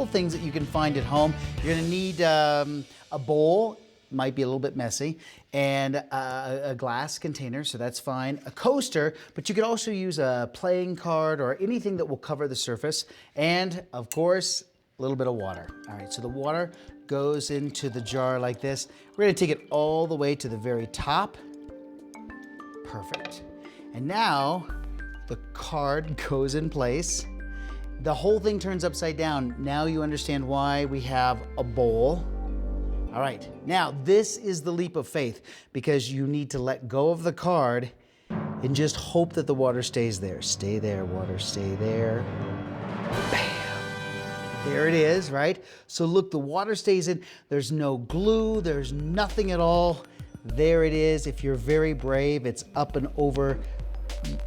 Things that you can find at home. You're going to need a bowl, might be a little bit messy, and a glass container, so that's fine. A coaster, but you could also use a playing card or anything that will cover the surface. And of course, a little bit of water. All right, so the water goes into the jar like this. We're going to take it all the way to the very top. Perfect. And now the card goes in place. The whole thing turns upside down. Now you understand why we have a bowl. All right, now this is the leap of faith because you need to let go of the card and just hope that the water stays there. Stay there, water, stay there. Bam! There it is, right? So look, the water stays in. There's no glue, there's nothing at all. There it is. If you're very brave, it's up and over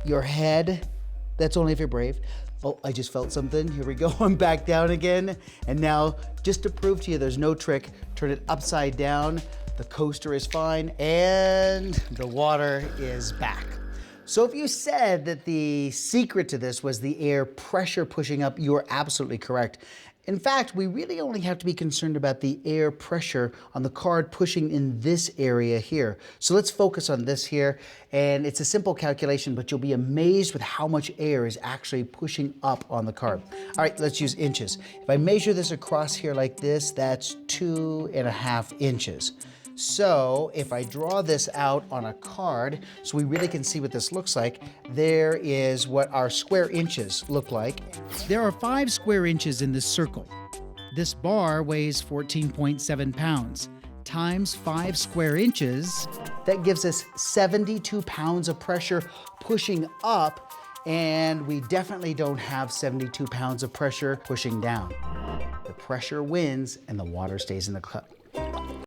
your head. That's only if you're brave. Oh, I just felt something. Here we go. I'm back down again. And now, just to prove to you there's no trick, turn it upside down. The coaster is fine, and the water is back. So if you said that the secret to this was the air pressure pushing up, you're absolutely correct. In fact, we really only have to be concerned about the air pressure on the card pushing in this area here. So let's focus on this here. And it's a simple calculation, but you'll be amazed with how much air is actually pushing up on the card. All right, let's use inches. If I measure this across here like this, that's 2.5 inches. So if I draw this out on a card, so we really can see what this looks like, there is what our square inches look like. There are 5 square inches in this circle. This bar weighs 14.7 pounds. Times 5 square inches, that gives us 72 pounds of pressure pushing up, and we definitely don't have 72 pounds of pressure pushing down. The pressure wins and the water stays in the cup.